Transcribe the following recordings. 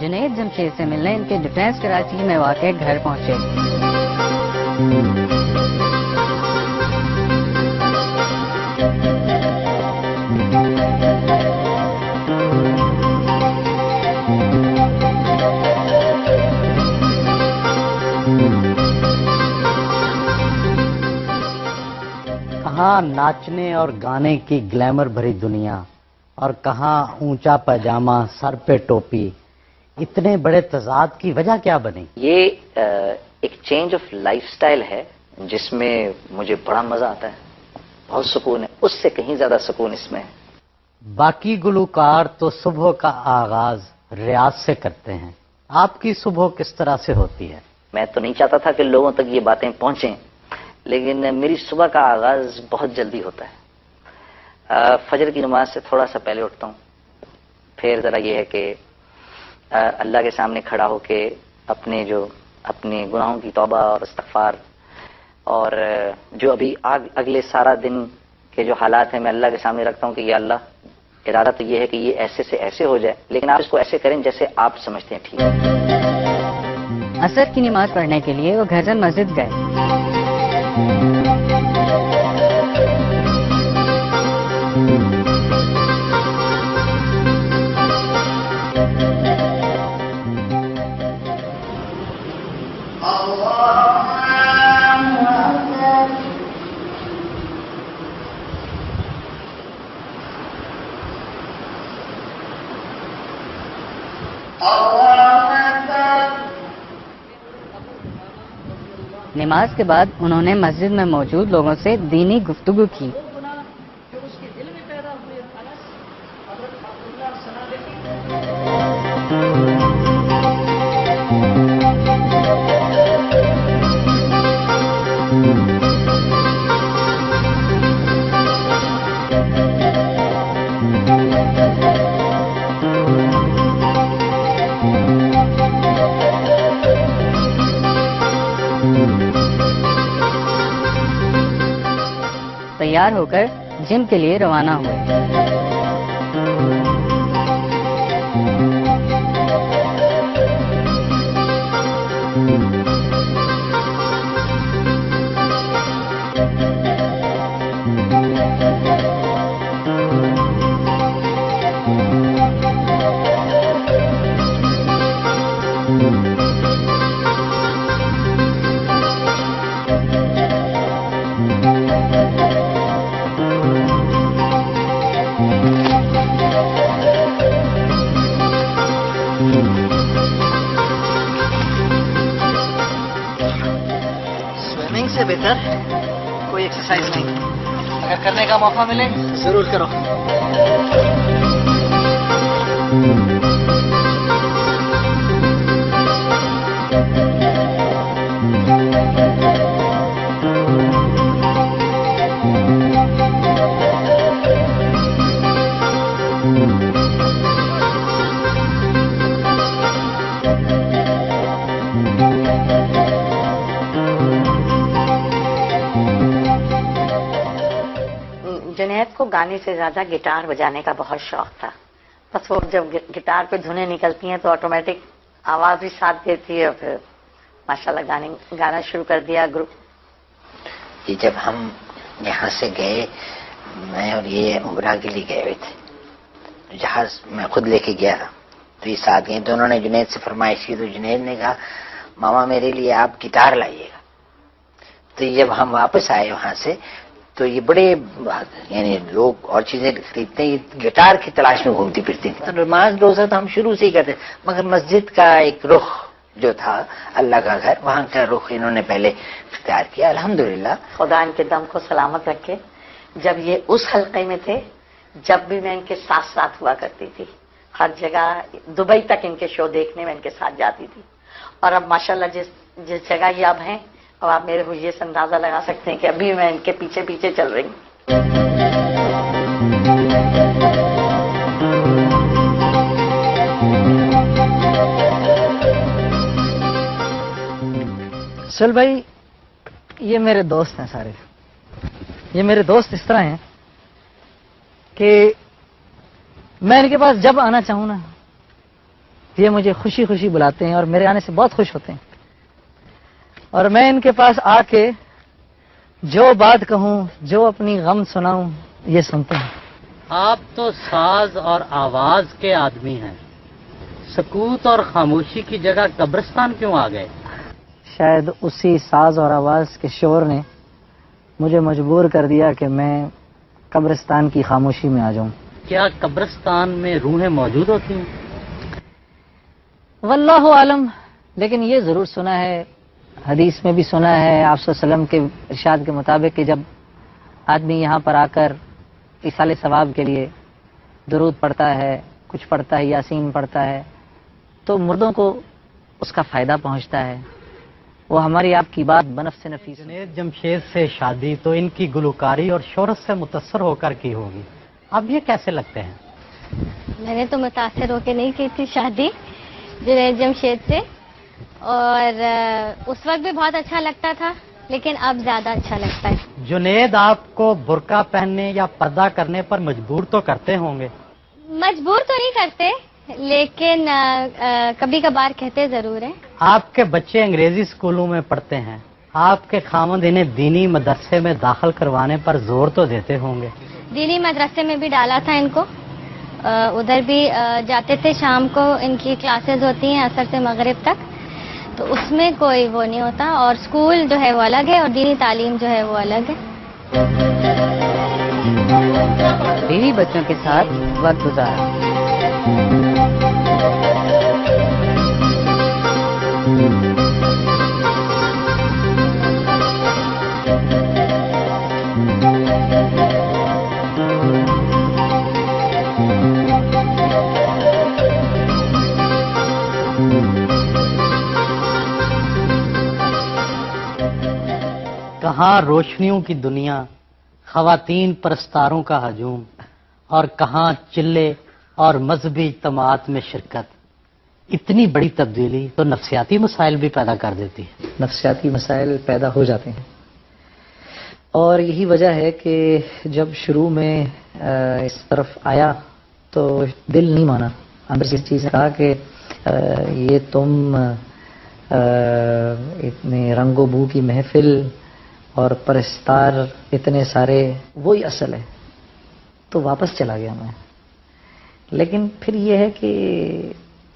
جنید جمشید سے ملنے ان کے ڈیفنس کراچی میں واقع گھر پہنچے۔ کہاں ناچنے اور گانے کی گلیمر بھری دنیا اور کہاں اونچا پاجامہ سر پہ ٹوپی، اتنے بڑے تضاد کی وجہ کیا بنی؟ یہ ایک چینج آف لائف سٹائل ہے جس میں مجھے بڑا مزہ آتا ہے، بہت سکون ہے، اس سے کہیں زیادہ سکون اس میں ہے۔ باقی گلوکار تو صبح کا آغاز ریاض سے کرتے ہیں، آپ کی صبح کس طرح سے ہوتی ہے؟ میں تو نہیں چاہتا تھا کہ لوگوں تک یہ باتیں پہنچیں، لیکن میری صبح کا آغاز بہت جلدی ہوتا ہے۔ فجر کی نماز سے تھوڑا سا پہلے اٹھتا ہوں، پھر ذرا یہ ہے کہ اللہ کے سامنے کھڑا ہو کے اپنے گناہوں کی توبہ اور استغفار، اور جو ابھی اگلے سارا دن کے جو حالات ہیں میں اللہ کے سامنے رکھتا ہوں کہ یا اللہ، ارادہ تو یہ ہے کہ یہ ایسے سے ایسے ہو جائے، لیکن آپ اس کو ایسے کریں جیسے آپ سمجھتے ہیں ٹھیک ہے۔ عصر کی نماز پڑھنے کے لیے وہ گھرزن مسجد گئے۔ نماز کے بعد انہوں نے مسجد میں موجود لوگوں سے دینی گفتگو کی۔ تیار ہو کر جم کے لیے روانہ ہوئے۔ سوئمنگ سے بہتر کوئی ایکسرسائز نہیں، اگر کرنے کا موقع ملے ضرور کرو۔ جنید کو گانے سے زیادہ گٹار بجانے کا بہت شوق تھا، بس وہ جب گٹار پہ دھنیں نکلتی ہیں تو آٹومیٹک آواز بھی ساتھ دیتی ہے، اور پھر ماشاءاللہ گانا شروع کر دیا گروپ۔ یہ جب ہم یہاں سے گئے، میں اور یہ عمرہ کے لیے گئے ہوئے تھے، جہاز میں خود لے کے گیا تو یہ ساتھ گئے، تو انہوں نے جنید سے فرمائش کی، تو جنید نے کہا ماما میرے لیے آپ گٹار لائیے گا۔ تو جب ہم واپس آئے وہاں سے تو یہ بڑے یعنی لوگ اور چیزیں خریدتے ہیں، گٹار کی تلاش میں گھومتی پھرتی تھی۔ تو نماز روزہ تو ہم شروع سے ہی کرتے، مگر مسجد کا ایک رخ جو تھا، اللہ کا گھر، وہاں کا رخ انہوں نے پہلے اختیار کیا۔ الحمدللہ خدا ان کے دم کو سلامت رکھے۔ جب یہ اس حلقے میں تھے، جب بھی میں ان کے ساتھ ساتھ ہوا کرتی تھی، ہر جگہ دبئی تک ان کے شو دیکھنے میں ان کے ساتھ جاتی تھی، اور اب ماشاءاللہ جس جگہ یہ اب ہیں، اب آپ میرے حجے سے اندازہ لگا سکتے ہیں کہ ابھی میں ان کے پیچھے پیچھے چل رہی ہوں۔ سل بھائی، یہ میرے دوست ہیں سارے، یہ میرے دوست اس طرح ہیں کہ میں ان کے پاس جب آنا چاہوں نا یہ مجھے خوشی خوشی بلاتے ہیں اور میرے آنے سے بہت خوش ہوتے ہیں، اور میں ان کے پاس آ کے جو بات کہوں، جو اپنی غم سناؤں، یہ سنتے ہیں۔ آپ تو ساز اور آواز کے آدمی ہیں، سکوت اور خاموشی کی جگہ قبرستان کیوں آ گئے؟ شاید اسی ساز اور آواز کے شور نے مجھے مجبور کر دیا کہ میں قبرستان کی خاموشی میں آ جاؤں۔ کیا قبرستان میں روحیں موجود ہوتی ہیں؟ واللہ عالم، لیکن یہ ضرور سنا ہے، حدیث میں بھی سنا ہے آپ صلی اللہ علیہ وسلم کے ارشاد کے مطابق کہ جب آدمی یہاں پر آ کر ایصال ثواب کے لیے درود پڑھتا ہے، کچھ پڑھتا ہے، یاسین پڑھتا ہے، تو مردوں کو اس کا فائدہ پہنچتا ہے۔ وہ ہماری آپ کی بات بنفس نفیس۔ جنید جمشید سے شادی تو ان کی گلوکاری اور شہرت سے متاثر ہو کر کی ہوگی، اب یہ کیسے لگتے ہیں؟ میں نے تو متاثر ہو کے نہیں کی تھی شادی جنید جمشید سے، اور اس وقت بھی بہت اچھا لگتا تھا، لیکن اب زیادہ اچھا لگتا ہے۔ جنید آپ کو برقع پہننے یا پردہ کرنے پر مجبور تو کرتے ہوں گے؟ مجبور تو نہیں کرتے، لیکن کبھی کبھار کہتے ضرور ہیں۔ آپ کے بچے انگریزی اسکولوں میں پڑھتے ہیں، آپ کے خاوند انہیں دینی مدرسے میں داخل کروانے پر زور تو دیتے ہوں گے؟ دینی مدرسے میں بھی ڈالا تھا ان کو، ادھر بھی جاتے تھے، شام کو ان کی کلاسز ہوتی ہیں عصر سے مغرب تک، تو اس میں کوئی وہ نہیں ہوتا، اور اسکول جو ہے وہ الگ ہے اور دینی تعلیم جو ہے وہ الگ ہے۔ بیوی بچوں کے ساتھ وقت گزارا۔ کہاں روشنیوں کی دنیا، خواتین پرستاروں کا ہجوم، اور کہاں چلے اور مذہبی اجتماعات میں شرکت۔ اتنی بڑی تبدیلی تو نفسیاتی مسائل بھی پیدا کر دیتی ہے۔ نفسیاتی مسائل پیدا ہو جاتے ہیں، اور یہی وجہ ہے کہ جب شروع میں اس طرف آیا تو دل نہیں مانا، اندر سے اس چیز نے کہا کہ یہ تم اتنے رنگ و بو کی محفل اور پرستار اتنے سارے، وہی اصل ہے، تو واپس چلا گیا میں۔ لیکن پھر یہ ہے کہ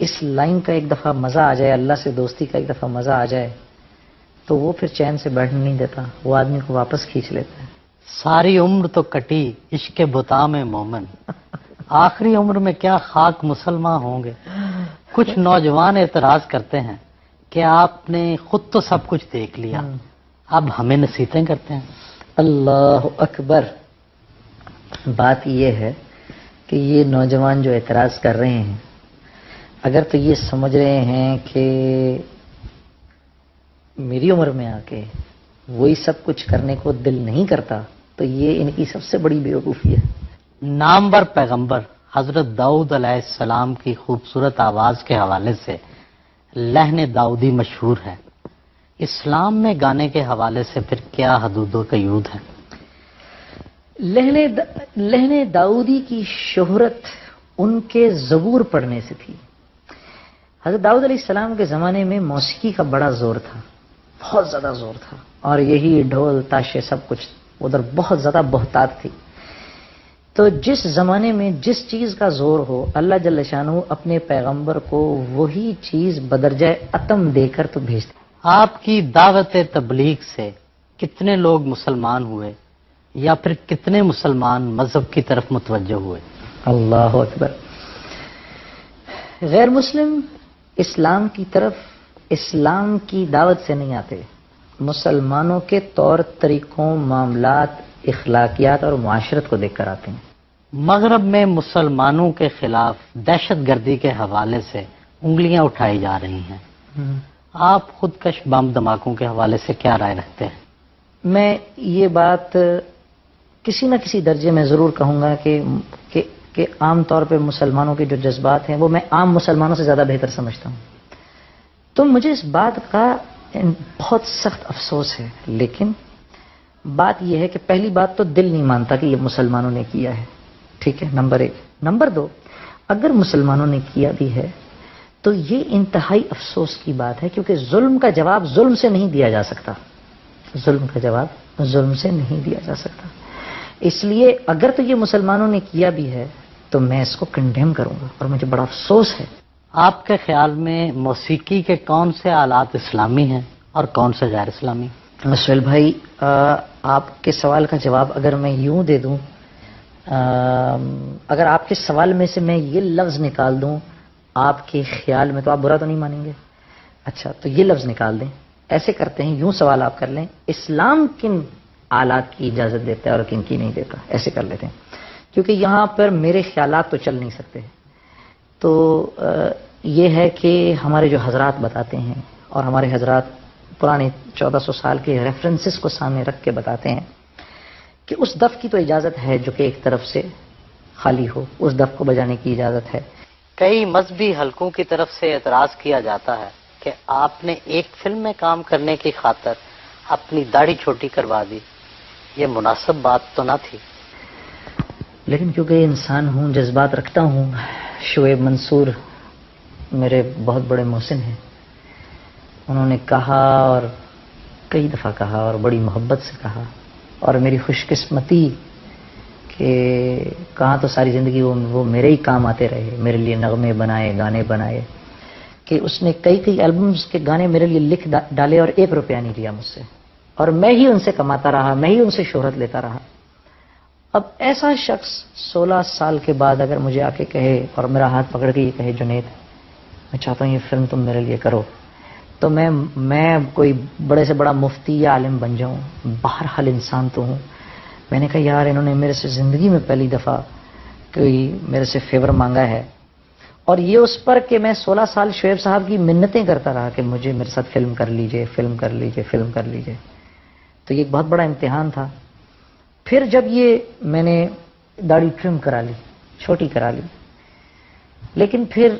اس لائن کا ایک دفعہ مزہ آ جائے، اللہ سے دوستی کا ایک دفعہ مزہ آ جائے، تو وہ پھر چین سے بیٹھنے نہیں دیتا، وہ آدمی کو واپس کھینچ لیتا ہے۔ ساری عمر تو کٹی عشق بتا میں مومن، آخری عمر میں کیا خاک مسلمان ہوں گے۔ کچھ نوجوان اعتراض کرتے ہیں کہ آپ نے خود تو سب کچھ دیکھ لیا، اب ہمیں نصیحتیں کرتے ہیں۔ اللہ اکبر۔ بات یہ ہے کہ یہ نوجوان جو اعتراض کر رہے ہیں، اگر تو یہ سمجھ رہے ہیں کہ میری عمر میں آ کے وہی سب کچھ کرنے کو دل نہیں کرتا، تو یہ ان کی سب سے بڑی بیوقوفی ہے۔ نامور پیغمبر حضرت داؤد علیہ السلام کی خوبصورت آواز کے حوالے سے لحن داؤدی مشہور ہے، اسلام میں گانے کے حوالے سے پھر کیا حدود و قیود ہے؟ لہن داؤدی کی شہرت ان کے زبور پڑھنے سے تھی۔ حضرت داؤد علیہ السلام کے زمانے میں موسیقی کا بڑا زور تھا، بہت زیادہ زور تھا، اور یہی ڈھول تاشے سب کچھ، ادھر بہت زیادہ بہتات تھی۔ تو جس زمانے میں جس چیز کا زور ہو، اللہ جل شانہ اپنے پیغمبر کو وہی چیز بدرجہ اتم دے کر تو بھیجتے۔ آپ کی دعوت تبلیغ سے کتنے لوگ مسلمان ہوئے، یا پھر کتنے مسلمان مذہب کی طرف متوجہ ہوئے؟ اللہ اکبر۔ غیر مسلم اسلام کی طرف اسلام کی دعوت سے نہیں آتے، مسلمانوں کے طور طریقوں، معاملات، اخلاقیات اور معاشرت کو دیکھ کر آتے ہیں۔ مغرب میں مسلمانوں کے خلاف دہشت گردی کے حوالے سے انگلیاں اٹھائی جا رہی ہیں، آپ خودکش بم دھماکوں کے حوالے سے کیا رائے رکھتے ہیں؟ میں یہ بات کسی نہ کسی درجے میں ضرور کہوں گا کہ عام طور پہ مسلمانوں کے جو جذبات ہیں وہ میں عام مسلمانوں سے زیادہ بہتر سمجھتا ہوں۔ تو مجھے اس بات کا بہت سخت افسوس ہے، لیکن بات یہ ہے کہ پہلی بات تو دل نہیں مانتا کہ یہ مسلمانوں نے کیا ہے، ٹھیک ہے، نمبر 1۔ نمبر 2، اگر مسلمانوں نے کیا بھی ہے تو یہ انتہائی افسوس کی بات ہے، کیونکہ ظلم کا جواب ظلم سے نہیں دیا جا سکتا، ظلم کا جواب ظلم سے نہیں دیا جا سکتا۔ اس لیے اگر تو یہ مسلمانوں نے کیا بھی ہے تو میں اس کو کنڈیم کروں گا، اور مجھے بڑا افسوس ہے۔ آپ کے خیال میں موسیقی کے کون سے آلات اسلامی ہیں اور کون سے غیر اسلامی؟ سہیل بھائی، آپ کے سوال کا جواب اگر میں یوں دے دوں، اگر آپ کے سوال میں سے میں یہ لفظ نکال دوں آپ کے خیال میں، تو آپ برا تو نہیں مانیں گے؟ اچھا، تو یہ لفظ نکال دیں۔ ایسے کرتے ہیں، یوں سوال آپ کر لیں، اسلام کن آلات کی اجازت دیتا ہے اور کن کی نہیں دیتا، ایسے کر لیتے ہیں، کیونکہ یہاں پر میرے خیالات تو چل نہیں سکتے۔ تو یہ ہے کہ ہمارے جو حضرات بتاتے ہیں، اور ہمارے حضرات پرانے 1400 سال کے ریفرنسز کو سامنے رکھ کے بتاتے ہیں کہ اس دف کی تو اجازت ہے جو کہ ایک طرف سے خالی ہو، اس دف کو بجانے کی اجازت ہے۔ کئی مذہبی حلقوں کی طرف سے اعتراض کیا جاتا ہے کہ آپ نے ایک فلم میں کام کرنے کی خاطر اپنی داڑھی چھوٹی کروا دی، یہ مناسب بات تو نہ تھی؟ لیکن کیونکہ انسان ہوں، جذبات رکھتا ہوں۔ شعیب منصور میرے بہت بڑے محسن ہیں، انہوں نے کہا اور کئی دفعہ کہا اور بڑی محبت سے کہا، اور میری خوش قسمتی کہ کہاں تو ساری زندگی وہ میرے ہی کام آتے رہے، میرے لیے نغمے بنائے، گانے بنائے، کہ اس نے کئی البمز کے گانے میرے لیے لکھ ڈالے اور 1 روپیہ نہیں لیا مجھ سے، اور میں ہی ان سے کماتا رہا، میں ہی ان سے شہرت لیتا رہا۔ اب ایسا شخص 16 سال کے بعد اگر مجھے آ کے کہے اور میرا ہاتھ پکڑ کے یہ کہے جنید میں چاہتا ہوں یہ فلم تم میرے لیے کرو، تو میں کوئی بڑے سے بڑا مفتی یا عالم بن جاؤں؟ بہرحال انسان تو ہوں۔ میں نے کہا یار انہوں نے میرے سے زندگی میں پہلی دفعہ کوئی میرے سے فیور مانگا ہے، اور یہ اس پر کہ میں 16 سال شعیب صاحب کی منتیں کرتا رہا کہ مجھے میرے ساتھ فلم کر لیجئے، فلم کر لیجئے، فلم کر لیجئے۔ تو یہ ایک بہت بڑا امتحان تھا۔ پھر جب یہ میں نے داڑھی ٹرم کرا لی، چھوٹی کرا لی، لیکن پھر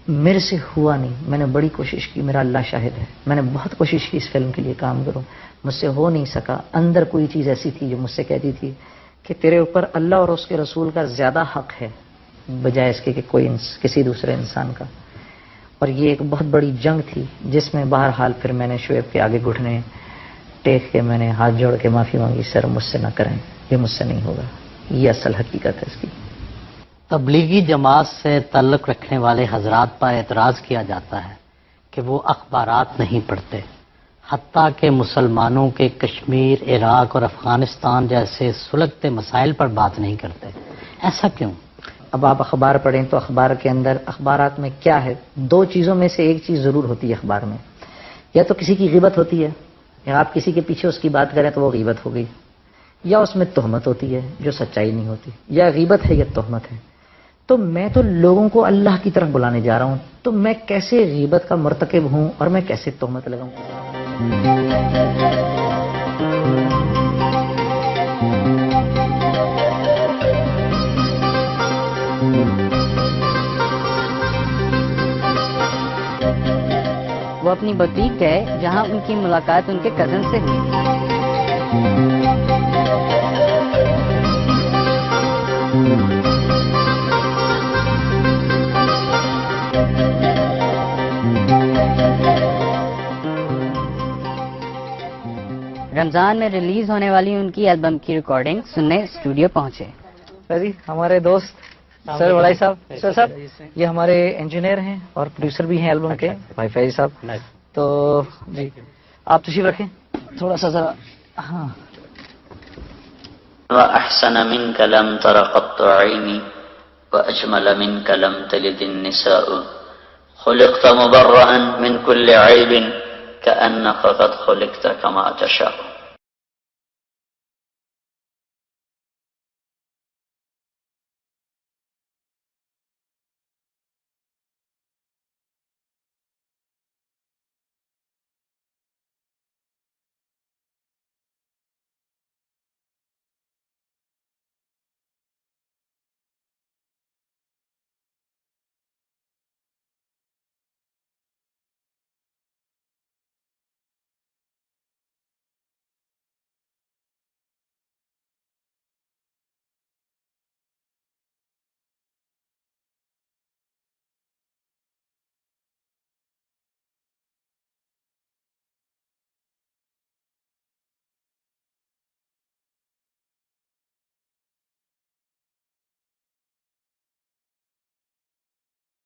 میرے سے ہوا نہیں۔ میں نے بڑی کوشش کی، میرا اللہ شاہد ہے، میں نے بہت کوشش کی اس فلم کے لیے کام کروں، مجھ سے ہو نہیں سکا۔ اندر کوئی چیز ایسی تھی جو مجھ سے کہتی تھی کہ تیرے اوپر اللہ اور اس کے رسول کا زیادہ حق ہے بجائے اس کے کہ کسی دوسرے انسان کا۔ اور یہ ایک بہت بڑی جنگ تھی جس میں بہرحال پھر میں نے شعیب کے آگے گھٹنے ٹیک کے میں نے ہاتھ جوڑ کے معافی مانگی، سر مجھ سے نہ کریں، یہ مجھ سے نہیں ہوگا۔ یہ اصل حقیقت ہے اس کی۔ تبلیغی جماعت سے تعلق رکھنے والے حضرات پر اعتراض کیا جاتا ہے کہ وہ اخبارات نہیں پڑھتے، حتیٰ کہ مسلمانوں کے کشمیر، عراق اور افغانستان جیسے سلگتے مسائل پر بات نہیں کرتے، ایسا کیوں؟ اب آپ اخبار پڑھیں تو اخبار کے اندر، اخبارات میں کیا ہے؟ 2 چیزوں میں سے ایک چیز ضرور ہوتی ہے اخبار میں، یا تو کسی کی غیبت ہوتی ہے، یا آپ کسی کے پیچھے اس کی بات کریں تو وہ غیبت ہو گئی، یا اس میں تہمت ہوتی ہے جو سچائی نہیں ہوتی، یا غیبت ہے یا تہمت ہے۔ تو میں تو لوگوں کو اللہ کی طرف بلانے جا رہا ہوں، تو میں کیسے غیبت کا مرتکب ہوں اور میں کیسے تہمت لگاؤں؟ وہ اپنی بوتیک گئے جہاں ان کی ملاقات ان کے کزن سے ہوئی۔ رمضان میں ریلیز ہونے والی ان کی البم کی ریکارڈنگ سننے اسٹوڈیو پہنچے۔ جی ہمارے دوست سر وڑائی صاحب، سر صاحب یہ ہمارے انجینئر ہیں اور پروڈیوسر بھی ہیں البم کے، بھائی فیض صاحب۔ تو جی آپ تشریف رکھیں تھوڑا سا ذرا۔ ہاں وأحسن منك لم تر قط عيني وأجمل منك لم تلد النساء خلقت مبرأ من كل عيب كأنك قد خلقت كما تشاء